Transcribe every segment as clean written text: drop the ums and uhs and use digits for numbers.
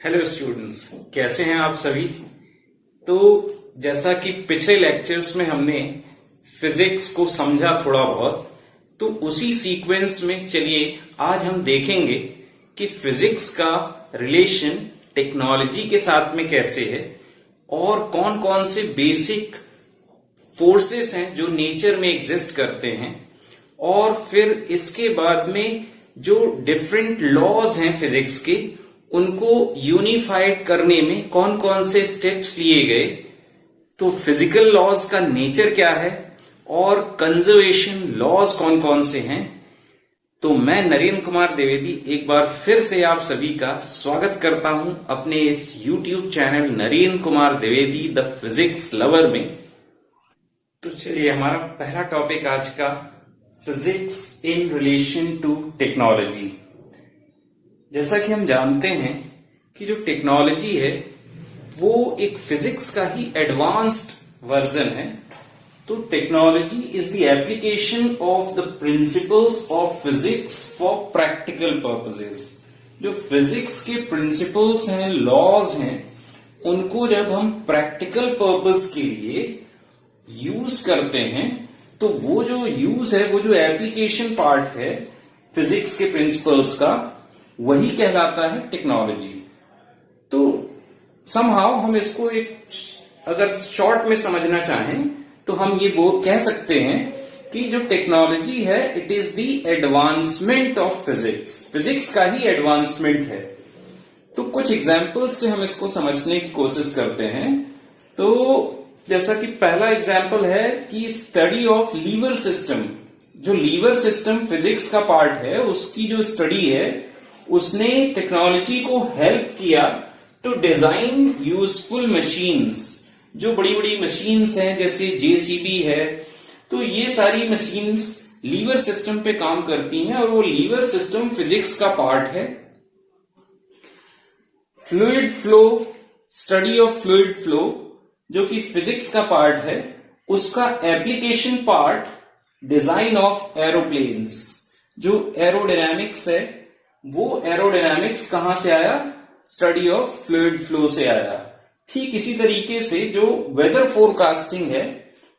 Hello students, कैसे हैं आप सभी। तो जैसा कि पिछले लेक्चर्स में हमने फिजिक्स को समझा थोड़ा बहुत, तो उसी सीक्वेंस में चलिए आज हम देखेंगे कि फिजिक्स का रिलेशन टेक्नोलॉजी के साथ में कैसे है और कौन कौन से बेसिक फोर्सेस हैं जो नेचर में एग्जिस्ट करते हैं, और फिर इसके बाद में जो डिफरेंट लॉज हैं फिजिक्स के उनको यूनिफाइड करने में कौन कौन से स्टेप्स लिए गए। तो फिजिकल लॉज का नेचर क्या है और कंजर्वेशन लॉज कौन कौन से हैं। तो मैं नरेंद्र कुमार द्विवेदी एक बार फिर से आप सभी का स्वागत करता हूं अपने इस YouTube channel Narendra Kumar Dwivedi the physics lover में। तो चलिए, हमारा पहला टॉपिक आज का physics in relation to technology. जैसा कि हम जानते हैं कि जो टेक्नोलॉजी है वो एक फिजिक्स का ही एडवांस्ड वर्जन है। तो technology is the application of the principles of physics for practical purposes. जो फिजिक्स के प्रिंसिपल्स हैं, लॉज हैं, उनको जब हम प्रैक्टिकल पर्पस के लिए यूज करते हैं तो वो जो यूज है, वो जो एप्लीकेशन पार्ट है फिजिक्स के प्रिंसिपल्स का, वही कहलाता है टेक्नोलॉजी। तो समहाउ हम इसको एक अगर शॉर्ट में समझना चाहें तो हम ये वो कह सकते हैं कि जो टेक्नोलॉजी है it is the advancement of physics. Physics का ही एडवांसमेंट है। तो कुछ एग्जाम्पल्स से हम इसको समझने की कोशिश करते हैं। तो जैसा कि पहला एग्जाम्पल है कि स्टडी ऑफ लीवर सिस्टम। जो लीवर सिस्टम फिजिक्स का पार्ट है, उसकी जो स्टडी है उसने टेक्नोलॉजी को हेल्प किया टू डिजाइन यूजफुल मशीन्स। जो बड़ी बड़ी मशीन्स हैं जैसे जेसीबी है, तो ये सारी मशीन्स लीवर सिस्टम पे काम करती हैं और वो लीवर सिस्टम फिजिक्स का पार्ट है। Fluid flow, study of fluid flow जो कि फिजिक्स का पार्ट है, उसका application part design of aeroplanes. जो एरोडायनामिक्स है, वो एरोडायनामिक्स कहां से आया? स्टडी ऑफ फ्लूइड फ्लो से आया। ठीक इसी तरीके से जो वेदर फोरकास्टिंग है,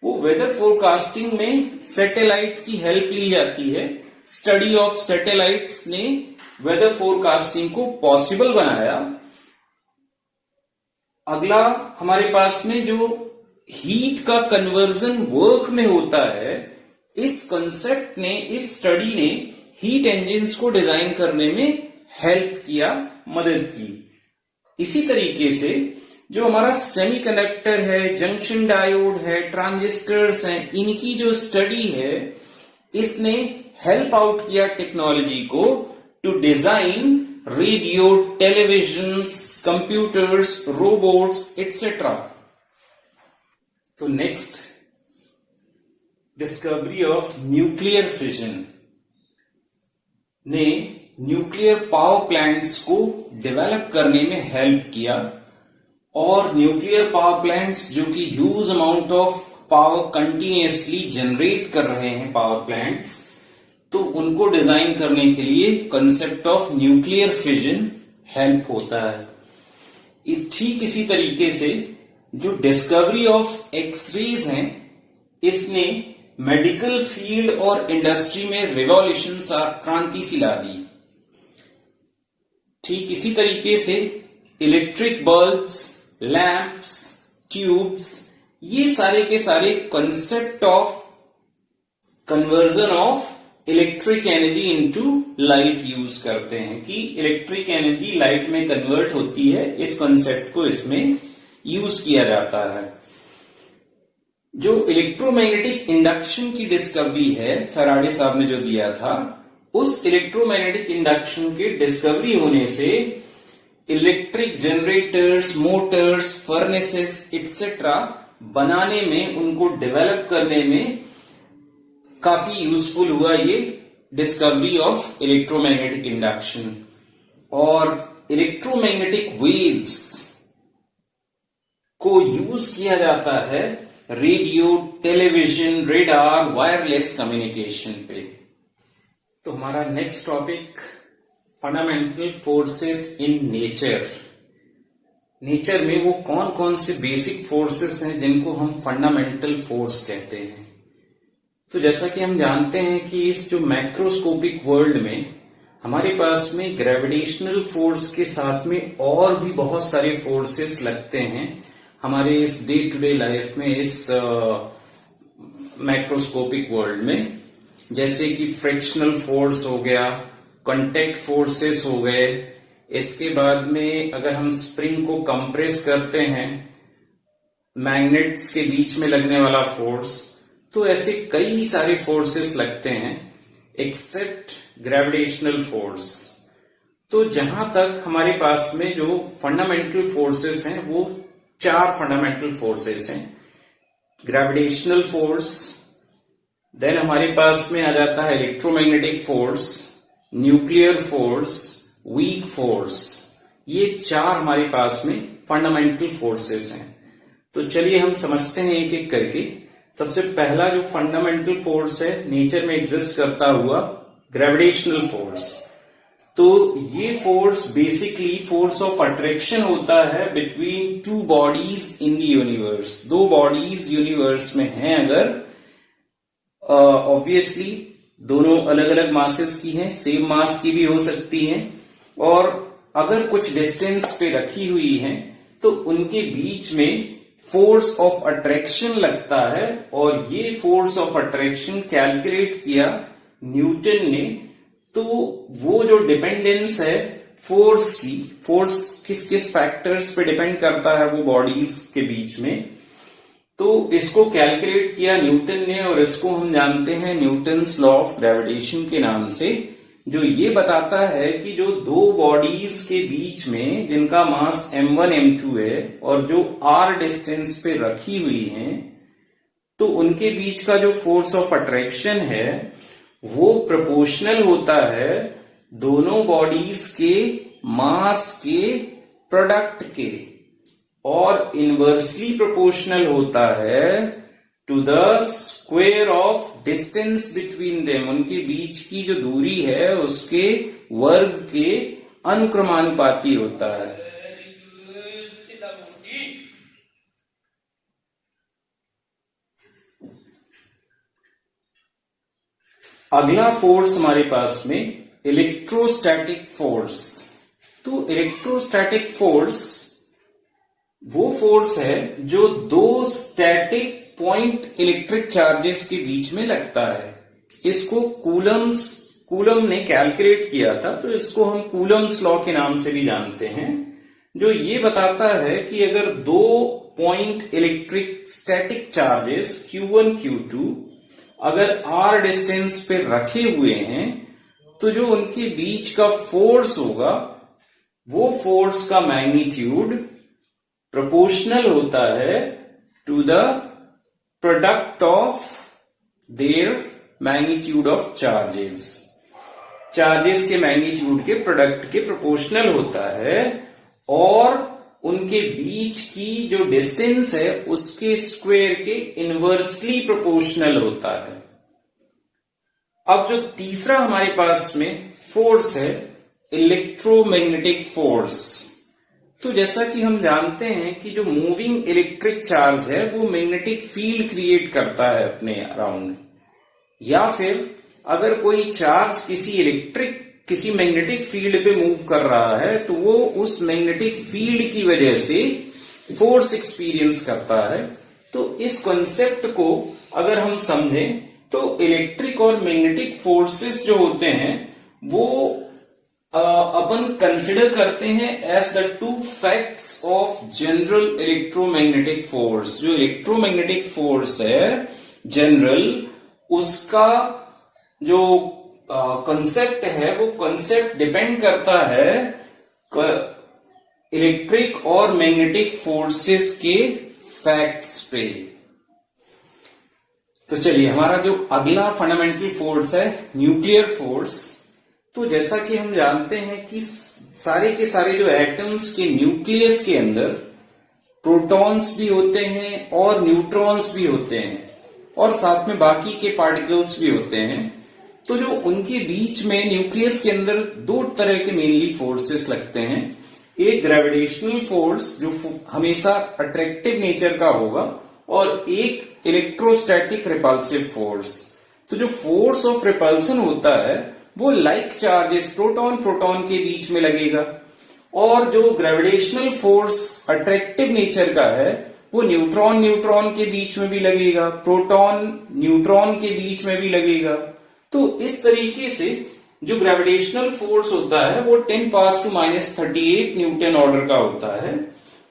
वो वेदर फोरकास्टिंग में सैटेलाइट की हेल्प ली जाती है। स्टडी ऑफ सैटेलाइट्स ने वेदर फोरकास्टिंग को पॉसिबल बनाया। अगला हमारे पास में जो हीट का कन्वर्जन वर्क में होता है, इस कंसेप्ट ने, इस स्टडी ने हीट इंजन्स को डिजाइन करने में हेल्प किया, मदद की। इसी तरीके से जो हमारा सेमीकंडक्टर है, जंक्शन डायोड है, ट्रांजिस्टर्स हैं, इनकी जो स्टडी है, इसने हेल्प आउट किया टेक्नोलॉजी को to design radio, televisions, computers, robots etcetera. तो next, discovery of nuclear fission ने न्यूक्लियर पावर प्लांट्स को डेवलप करने में हेल्प किया। और न्यूक्लियर पावर प्लांट्स जो कि huge amount of power continuously generate कर रहे हैं पावर प्लांट्स, तो उनको डिजाइन करने के लिए concept of nuclear fission help होता है। ठीक इसी तरीके से जो डिस्कवरी ऑफ एक्सरेज हैं, इसने मेडिकल फील्ड और इंडस्ट्री में रिवॉल्यूशन, क्रांति सी ला दी। ठीक इसी तरीके से इलेक्ट्रिक बल्ब्स, लैंप्स, ट्यूब्स, ये सारे के सारे concept of conversion of electric energy into light use करते हैं कि इलेक्ट्रिक एनर्जी लाइट में कन्वर्ट होती है। इस कंसेप्ट को इसमें यूज किया जाता है। जो इलेक्ट्रोमैग्नेटिक इंडक्शन की डिस्कवरी है, फैराडे साहब ने जो दिया था, उस इलेक्ट्रोमैग्नेटिक इंडक्शन के डिस्कवरी होने से electric generators, Motors, furnaces etcetera बनाने में, उनको डेवलप करने में काफी यूजफुल हुआ ये डिस्कवरी ऑफ इलेक्ट्रोमैग्नेटिक इंडक्शन। और इलेक्ट्रोमैग्नेटिक वेव्स को यूज किया जाता है radio, television, radar, wireless communication पे। तो हमारा next topic, fundamental forces in nature. Nature में वो कौन कौन से बेसिक फोर्सेस हैं जिनको हम फंडामेंटल फोर्स कहते हैं। तो जैसा कि हम जानते हैं कि इस जो मैक्रोस्कोपिक वर्ल्ड में हमारे पास में ग्रेविटेशनल फोर्स के साथ में और भी बहुत सारे फोर्सेस लगते हैं हमारे इस डे टू डे लाइफ में, इस मैक्रोस्कोपिक वर्ल्ड में, जैसे कि फ्रिक्शनल फोर्स हो गया, कांटेक्ट फोर्सेस हो गए। इसके बाद में अगर हम स्प्रिंग को कंप्रेस करते हैं, मैग्नेट्स के बीच में लगने वाला फोर्स, तो ऐसे कई सारे फोर्सेस लगते हैं एक्सेप्ट ग्रेविटेशनल फोर्स। तो जहां तक हमारे पास में जो फंडामेंटल फोर्सेस हैं वो 4 फंडामेंटल फोर्सेस हैं। ग्रेविटेशनल फोर्स, देन हमारे पास में आ जाता है electromagnetic force, nuclear force, weak force. ये 4 हमारे पास में फंडामेंटल फोर्सेस हैं। तो चलिए हम समझते हैं एक एक करके। सबसे पहला जो फंडामेंटल फोर्स है नेचर में एग्जिस्ट करता हुआ, ग्रेविटेशनल फोर्स। तो ये force basically force of attraction होता है between 2 bodies in the universe. 2 bodies universe में हैं अगर, ऑब्वियसली दोनों अलग अलग मासेस की हैं, सेम मास की भी हो सकती हैं, और अगर कुछ डिस्टेंस पे रखी हुई हैं तो उनके बीच में फोर्स ऑफ अट्रैक्शन लगता है। और ये फोर्स ऑफ अट्रैक्शन कैलकुलेट किया न्यूटन ने। तो वो जो डिपेंडेंस है फोर्स की, फोर्स किस किस फैक्टर्स पे डिपेंड करता है वो बॉडीज के बीच में, तो इसको कैलकुलेट किया न्यूटन ने, और इसको हम जानते हैं न्यूटन्स लॉ ऑफ ग्रेविटेशन के नाम से, जो ये बताता है कि जो 2 बॉडीज के बीच में जिनका मास m1 m2 है और जो r डिस्टेंस पे रखी हुई हैं, तो उनके बीच का जो फोर्स ऑफ अट्रैक्शन है वो प्रोपोर्शनल होता है दोनों बॉडीज के मास के प्रोडक्ट के, और इनवर्सली प्रोपोर्शनल होता है to the square of distance between them. उनके बीच की जो दूरी है उसके वर्ग के अनुक्रमानुपाती होता है। अगला फोर्स हमारे पास में इलेक्ट्रोस्टैटिक फोर्स। तो इलेक्ट्रोस्टैटिक फोर्स वो फोर्स है जो 2 स्टैटिक पॉइंट इलेक्ट्रिक चार्जेस के बीच में लगता है। इसको कूलम ने कैलकुलेट किया था, तो इसको हम कूलम्स लॉ के नाम से भी जानते हैं, जो ये बताता है कि अगर 2 point electric static charges Q1 Q2 अगर r डिस्टेंस पे रखे हुए हैं, तो जो उनके बीच का फोर्स होगा वो फोर्स का मैग्नीट्यूड प्रोपोर्शनल होता है to the product of their magnitude of charges. Charges के मैग्नीट्यूड के प्रोडक्ट के प्रोपोर्शनल होता है, और उनके बीच की जो डिस्टेंस है उसके स्क्वायर के इनवर्सली प्रोपोर्शनल होता है। अब जो तीसरा हमारे पास में फोर्स है इलेक्ट्रोमैग्नेटिक फोर्स। तो जैसा कि हम जानते हैं कि जो मूविंग इलेक्ट्रिक चार्ज है वो मैग्नेटिक फील्ड क्रिएट करता है अपने अराउंड, या फिर अगर कोई चार्ज किसी मैग्नेटिक फील्ड पे मूव कर रहा है तो वो उस मैग्नेटिक फील्ड की वजह से फोर्स एक्सपीरियंस करता है। तो इस कॉन्सेप्ट को अगर हम समझें तो इलेक्ट्रिक और मैग्नेटिक फोर्सेस जो होते हैं वो अपन कंसिडर करते हैं as the 2 facts of general electromagnetic force. जो इलेक्ट्रोमैग्नेटिक फोर्स है जनरल, उसका जो कॉन्सेप्ट है वो कॉन्सेप्ट डिपेंड करता है इलेक्ट्रिक और मैग्नेटिक फोर्सेस के फैक्ट्स पे। तो चलिए हमारा जो अगला फंडामेंटल फोर्स है न्यूक्लियर फोर्स। तो जैसा कि हम जानते हैं कि सारे के सारे जो एटम्स के न्यूक्लियस के अंदर प्रोटॉन्स भी होते हैं और न्यूट्रॉन्स भी होते हैं, और साथ में बाकी के पार्टिकल्स भी होते हैं। तो जो उनके बीच में न्यूक्लियस के अंदर 2 तरह के मेनली फोर्सेस लगते हैं। एक ग्रेविटेशनल फोर्स जो हमेशा अट्रैक्टिव नेचर का होगा और एक इलेक्ट्रोस्टैटिक रिपल्सिव फोर्स। तो जो फोर्स ऑफ रिपल्सन होता है वो लाइक चार्जेस प्रोटॉन प्रोटॉन के बीच में लगेगा, और जो ग्रेविटेशनल फोर्स अट्रैक्टिव नेचर का है वो न्यूट्रॉन न्यूट्रॉन के बीच में भी लगेगा, प्रोटॉन न्यूट्रॉन के बीच में भी लगेगा। तो इस तरीके से जो ग्रेविटेशनल फोर्स होता है वो 10⁻⁻38 न्यूटन ऑर्डर का होता है,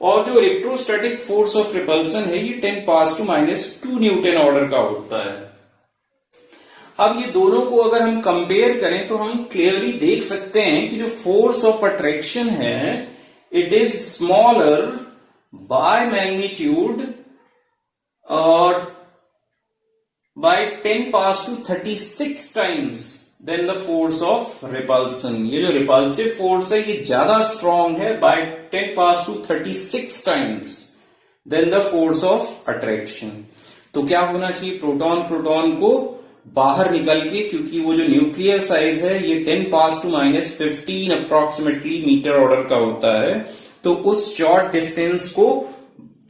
और जो इलेक्ट्रोस्टैटिक फोर्स ऑफ रिपल्सन है ये 10⁻² न्यूटन ऑर्डर का होता है। अब ये दोनों को अगर हम कंपेयर करें तो हम क्लियरली देख सकते हैं कि जो फोर्स ऑफ अट्रैक्शन है it is smaller by magnitude और by 10⁻36 times than the force of repulsion. ये जो रिपल्सिव फोर्स है ये ज्यादा स्ट्रॉन्ग है by 10⁻36 times than the force of attraction. तो क्या होना चाहिए, प्रोटॉन प्रोटॉन को बाहर निकल के, क्योंकि वो जो न्यूक्लियर साइज है ये 10⁻⁻15 अप्रोक्सीमेटली मीटर ऑर्डर का होता है, तो उस शॉर्ट डिस्टेंस को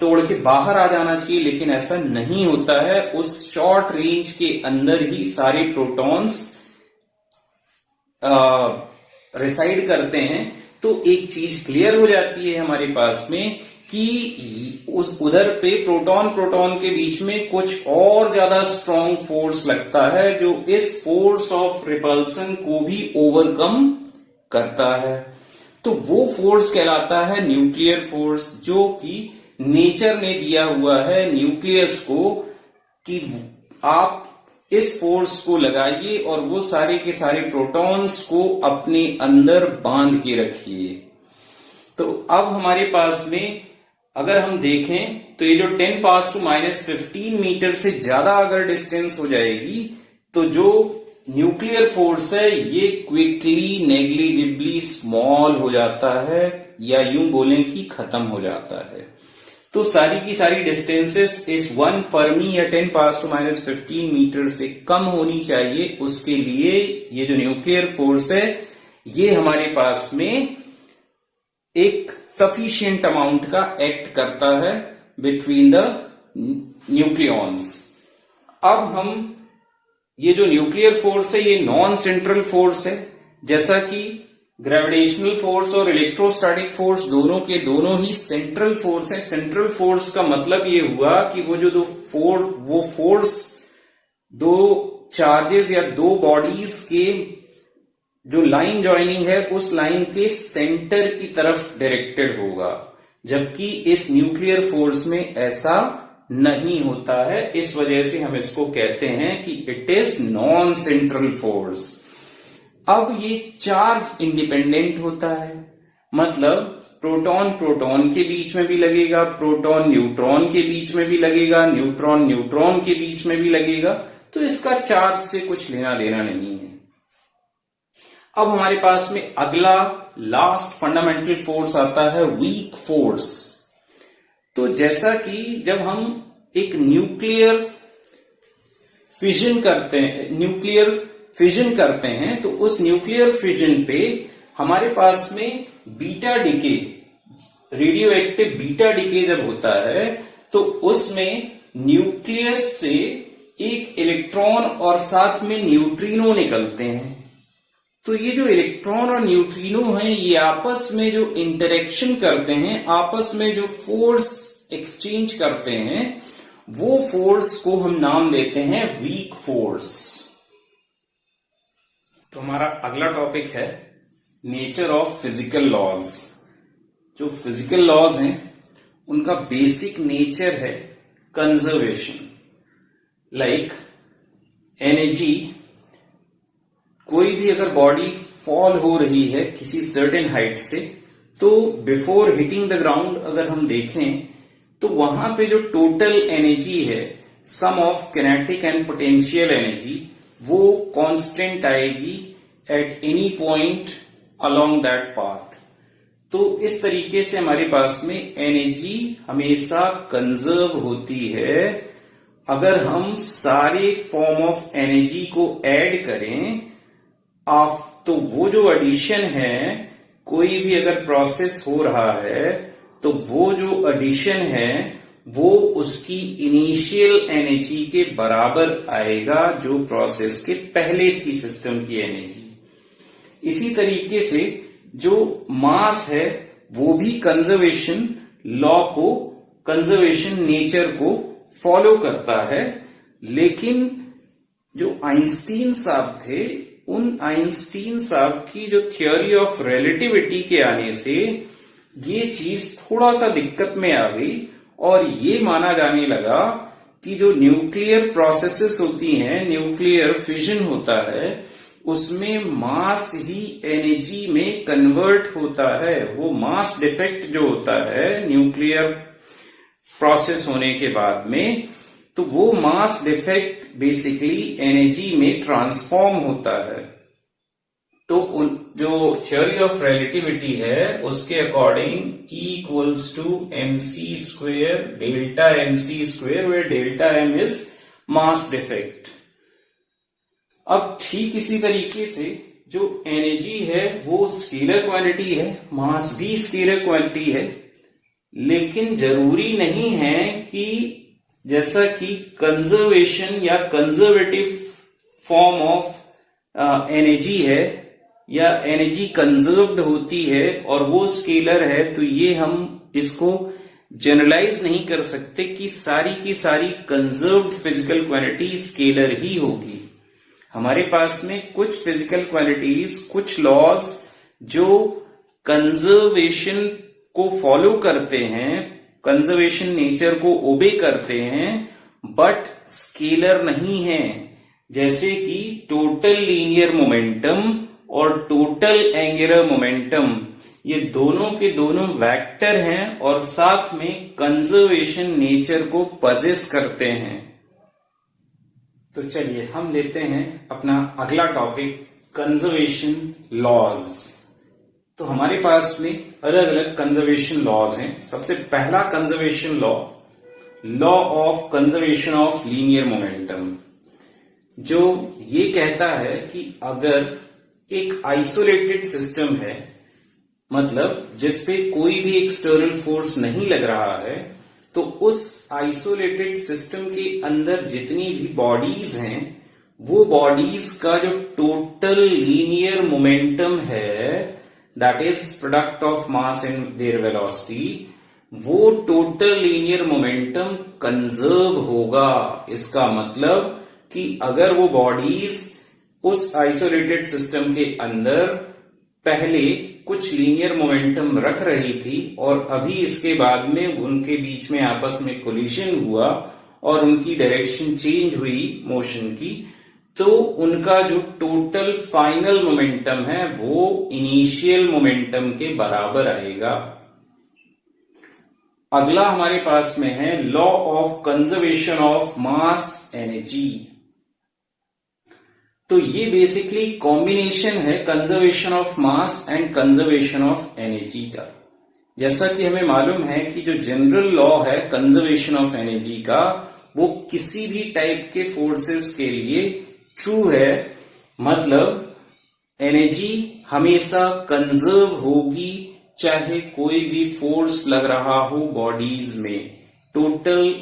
तोड़ के बाहर आ जाना चाहिए, लेकिन ऐसा नहीं होता है। उस शॉर्ट रेंज के अंदर ही सारे प्रोटॉन्स रिसाइड करते हैं। तो एक चीज क्लियर हो जाती है हमारे पास में कि उस उधर पे प्रोटॉन प्रोटॉन के बीच में कुछ और ज्यादा स्ट्रॉन्ग फोर्स लगता है जो इस फोर्स ऑफ रिपल्सन को भी ओवरकम करता है। तो वो फोर्स कहलाता है न्यूक्लियर फोर्स, जो कि नेचर ने दिया हुआ है न्यूक्लियस को कि आप इस फोर्स को लगाइए और वो सारे के सारे प्रोटॉन्स को अपने अंदर बांध के रखिए। तो अब हमारे पास में अगर हम देखें तो ये जो 10⁻⁻15 मीटर से ज्यादा अगर डिस्टेंस हो जाएगी तो जो न्यूक्लियर फोर्स है ये क्विकली नेग्लिजिबली स्मॉल हो जाता है, या यूं बोलें कि खत्म हो जाता है। तो सारी की सारी डिस्टेंसेस इस 1 फर्मी या 10⁻⁻15 मीटर से कम होनी चाहिए। उसके लिए ये जो न्यूक्लियर फोर्स है ये हमारे पास में एक सफिशिएंट अमाउंट का एक्ट करता है बिटवीन द न्यूक्लियॉन्स। अब हम ये जो न्यूक्लियर फोर्स है ये नॉन सेंट्रल फोर्स है, जैसा कि ग्रेविटेशनल फोर्स और इलेक्ट्रोस्टैटिक फोर्स दोनों के दोनों ही सेंट्रल फोर्स है। सेंट्रल फोर्स का मतलब ये हुआ कि वो फोर्स दो चार्जेस या दो बॉडीज के जो लाइन ज्वाइनिंग है उस लाइन के सेंटर की तरफ डायरेक्टेड होगा, जबकि इस न्यूक्लियर फोर्स में ऐसा नहीं होता है। इस वजह से हम इसको कहते हैं कि it is non central force. अब ये चार्ज इंडिपेंडेंट होता है, मतलब प्रोटॉन प्रोटॉन के बीच में भी लगेगा, प्रोटॉन न्यूट्रॉन के बीच में भी लगेगा, न्यूट्रॉन न्यूट्रॉन के बीच में भी लगेगा, तो इसका चार्ज से कुछ लेना देना नहीं है। अब हमारे पास में अगला लास्ट फंडामेंटल फोर्स आता है वीक फोर्स। तो जैसा कि जब हम एक न्यूक्लियर फिजन करते हैं तो उस न्यूक्लियर फिजन पे हमारे पास में beta decay, radio active beta decay जब होता है तो उसमें न्यूक्लियस से एक इलेक्ट्रॉन और साथ में न्यूट्रिनो निकलते हैं। तो ये जो इलेक्ट्रॉन और न्यूट्रिनो हैं ये आपस में जो इंटरेक्शन करते हैं, आपस में जो फोर्स एक्सचेंज करते हैं, वो फोर्स को हम नाम देते हैं वीक फोर्स। तो हमारा अगला टॉपिक है नेचर ऑफ फिजिकल लॉज। जो फिजिकल लॉज हैं उनका बेसिक नेचर है कंजर्वेशन। लाइक एनर्जी, कोई भी अगर बॉडी फॉल हो रही है किसी सर्टेन हाइट से, तो बिफोर हिटिंग द ग्राउंड अगर हम देखें तो वहां पे जो टोटल एनर्जी है, sum of kinetic and potential energy, वो कांस्टेंट आएगी at any point along that path. तो इस तरीके से हमारे पास में एनर्जी हमेशा कंजर्व होती है। अगर हम सारे फॉर्म ऑफ एनर्जी को ऐड करें तो वो जो एडिशन है कोई भी अगर प्रोसेस हो रहा है तो वो जो एडिशन है वो उसकी इनिशियल एनर्जी के बराबर आएगा जो प्रोसेस के पहले थी सिस्टम की एनर्जी। इसी तरीके से जो मास है वो भी कंजर्वेशन लॉ को, कंजर्वेशन नेचर को फॉलो करता है। लेकिन जो आइंस्टीन साहब थे, उन आइंस्टीन साहब की जो थ्योरी ऑफ रिलेटिविटी के आने से ये चीज थोड़ा सा दिक्कत में आ गई और ये माना जाने लगा कि जो न्यूक्लियर प्रोसेसेस होती हैं, न्यूक्लियर फिजन होता है, उसमें मास ही एनर्जी में कन्वर्ट होता है। वो मास डिफेक्ट जो होता है न्यूक्लियर प्रोसेस होने के बाद में, तो वो मास डिफेक्ट बेसिकली एनर्जी में ट्रांसफॉर्म होता है। तो जो थ्योरी ऑफ रिलेटिविटी है उसके according E equals to mc square delta mc square, where delta m is mass defect. अब ठीक इसी तरीके से जो एनर्जी है वो स्केलर क्वांटिटी है, मास भी स्केलर क्वांटिटी है, लेकिन जरूरी नहीं है कि जैसा कि कंजर्वेशन या कंजर्वेटिव फॉर्म ऑफ एनर्जी है या एनर्जी कंजर्व्ड होती है और वो स्केलर है, तो ये हम इसको जनरलाइज नहीं कर सकते कि सारी की सारी कंजर्व्ड फिजिकल क्वांटिटी स्केलर ही होगी। हमारे पास में कुछ फिजिकल क्वांटिटीज, कुछ लॉज जो कंजर्वेशन को फॉलो करते हैं, कंजर्वेशन नेचर को ओबे करते हैं, बट स्केलर नहीं है। जैसे कि टोटल लीनियर मोमेंटम और टोटल एंगुलर मोमेंटम, ये दोनों के दोनों वेक्टर हैं और साथ में कंजर्वेशन नेचर को पजेस करते हैं। तो चलिए हम लेते हैं अपना अगला टॉपिक, कंजर्वेशन लॉज। तो हमारे पास में अलग अलग कंजर्वेशन लॉज हैं। सबसे पहला conservation law, law of conservation of linear momentum, जो ये कहता है कि अगर एक आइसोलेटेड सिस्टम है, मतलब जिसपे कोई भी एक्सटर्नल फोर्स नहीं लग रहा है, तो उस आइसोलेटेड सिस्टम के अंदर जितनी भी बॉडीज हैं, वो बॉडीज का जो टोटल लीनियर मोमेंटम है, that is product of mass and there velocity, वो टोटल लीनियर मोमेंटम कंजर्व होगा। इसका मतलब कि अगर वो बॉडीज उस आइसोलेटेड सिस्टम के अंदर पहले कुछ लीनियर मोमेंटम रख रही थी और अभी इसके बाद में उनके बीच में आपस में कोलिजन हुआ और उनकी डायरेक्शन चेंज हुई मोशन की, तो उनका जो टोटल फाइनल मोमेंटम है वो इनिशियल मोमेंटम के बराबर आएगा। अगला हमारे पास में है law of conservation of mass energy. तो ये बेसिकली कॉम्बिनेशन है conservation of mass and conservation of energy का। जैसा कि हमें मालूम है कि जो जनरल लॉ है कंजर्वेशन ऑफ एनर्जी का, वो किसी भी टाइप के फोर्सेस के लिए ट्रू है। मतलब एनर्जी हमेशा कंजर्व होगी चाहे कोई भी फोर्स लग रहा हो बॉडीज में। Total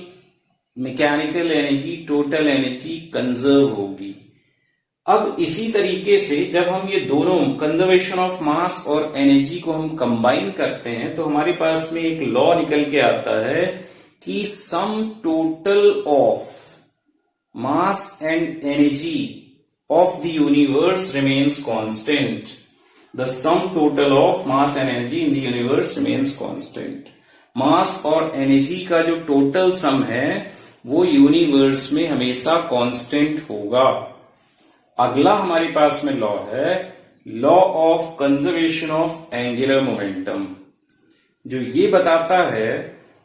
mechanical energy, total energy conserve होगी। अब इसी तरीके से जब हम ये दोनों कंजर्वेशन ऑफ मास और एनर्जी को हम कंबाइन करते हैं तो हमारे पास में एक लॉ निकल के आता है कि sum total of mass and energy of the universe remains constant. The sum total of mass and energy in the universe remains constant. Mass और एनर्जी का जो टोटल सम है वो यूनिवर्स में हमेशा कांस्टेंट होगा। अगला हमारे पास में लॉ है law of conservation of angular momentum, जो ये बताता है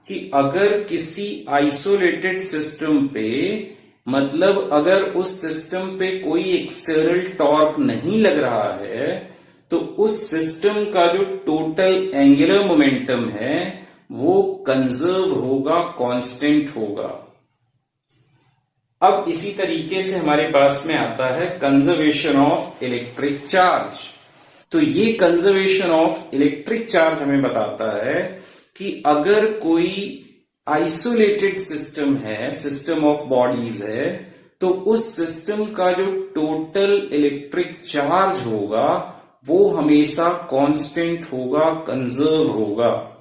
कि अगर किसी आइसोलेटेड सिस्टम पे, मतलब अगर उस सिस्टम पे कोई एक्सटर्नल टॉर्क नहीं लग रहा है, तो उस सिस्टम का जो टोटल एंगुलर मोमेंटम है वो कंजर्व होगा, कांस्टेंट होगा। अब इसी तरीके से हमारे पास में आता है कंजर्वेशन ऑफ इलेक्ट्रिक चार्ज। तो ये कंजर्वेशन ऑफ इलेक्ट्रिक चार्ज हमें बताता है कि अगर कोई आइसोलेटेड सिस्टम है, सिस्टम ऑफ बॉडीज है, तो उस सिस्टम का जो टोटल इलेक्ट्रिक चार्ज होगा वो हमेशा कांस्टेंट होगा, कंजर्व होगा।